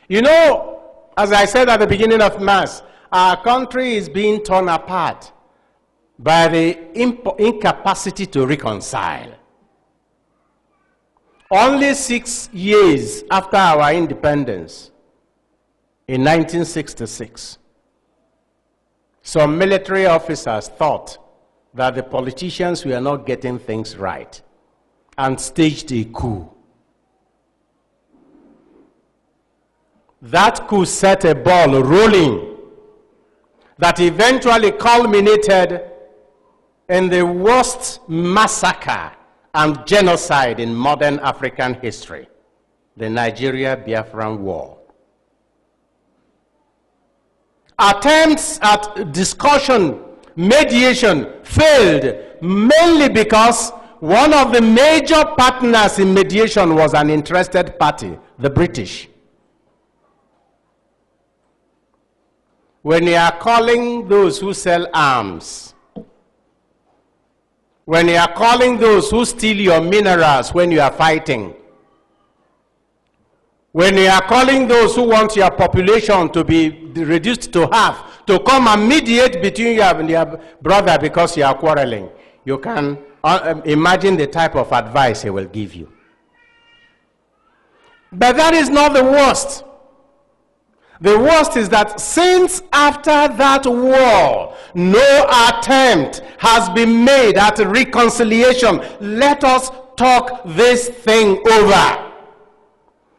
You know, as I said at the beginning of Mass, our country is being torn apart by the incapacity to reconcile. Only 6 years after our independence, in 1966, some military officers thought that the politicians were not getting things right and staged a coup. That coup set a ball rolling that eventually culminated in the worst massacre and genocide in modern African history, the Nigeria-Biafran War. Attempts at discussion, mediation failed, mainly because one of the major partners in mediation was an interested party, the British. When you are calling those who sell arms, when you are calling those who steal your minerals when you are fighting, when you are calling those who want your population to be reduced to half, to come and mediate between you and your brother because you are quarreling, you can imagine the type of advice he will give you. But that is not the worst. The worst is that since after that war, no attempt has been made at reconciliation. Let us talk this thing over.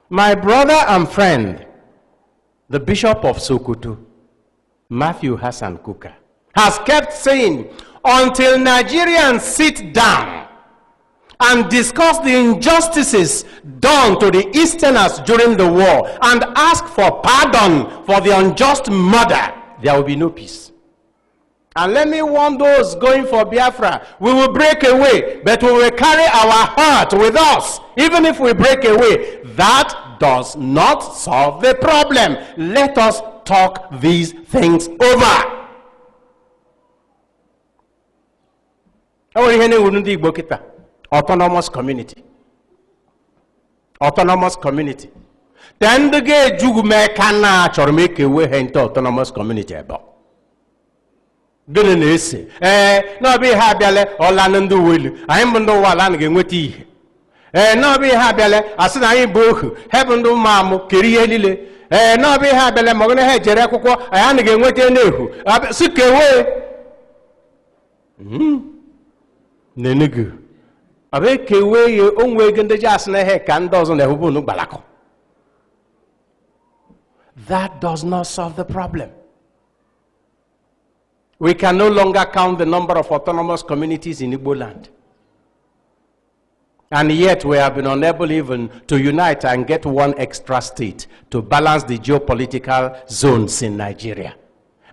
My brother and friend, the Bishop of Sokoto, Matthew Hassan Kuka, has kept saying, until Nigerians sit down and discuss the injustices done to the Easterners during the war and ask for pardon for the unjust murder, there will be no peace. And let me warn those going for Biafra, we will break away, but we will carry our heart with us. Even if we break away, that does not solve the problem. Let us talk these things over. Autonomous community. Autonomous community. Then the gay jugume kana or make a way into autonomous community about. Good ese. No be habele or landu will. I am no walan again with tea. No be habele, as I book, heaven do mamu, kirielile. No be habele, Mogana head, Jericho, I am again with a new. Sick away. Nenugu. Avec a way your own way in the jasna heck and doesn't have no balako. That does not solve the problem. We can no longer count the number of autonomous communities in Igbo land. And yet we have been unable even to unite and get one extra state to balance the geopolitical zones in Nigeria.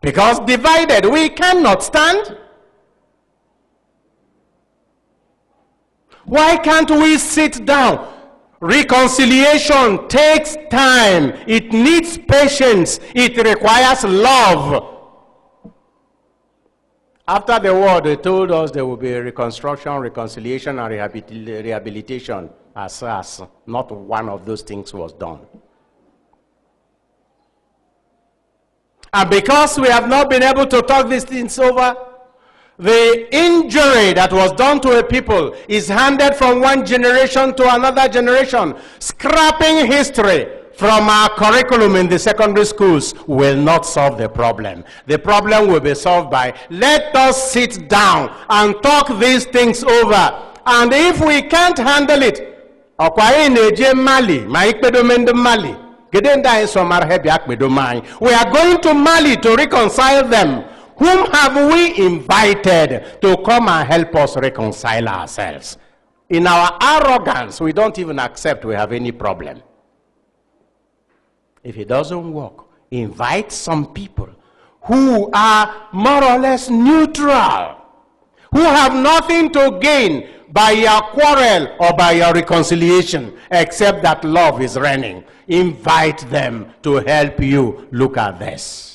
Because divided, we cannot stand. Why can't we sit down? Reconciliation takes time. It needs patience. It requires love. After the war, they told us there will be a reconstruction, reconciliation, and rehabilitation. As not one of those things was done. And because we have not been able to talk these things over, the injury that was done to a people is handed from one generation to another generation. Scrapping history from our curriculum in the secondary schools will not solve the problem. The problem will be solved by, let us sit down and talk these things over. And if we can't handle it, we are going to Mali to reconcile them. Whom have we invited to come and help us reconcile ourselves? In our arrogance, we don't even accept we have any problem. If it doesn't work, invite some people who are more or less neutral, who have nothing to gain by your quarrel or by your reconciliation, except that love is reigning. Invite them to help you look at this.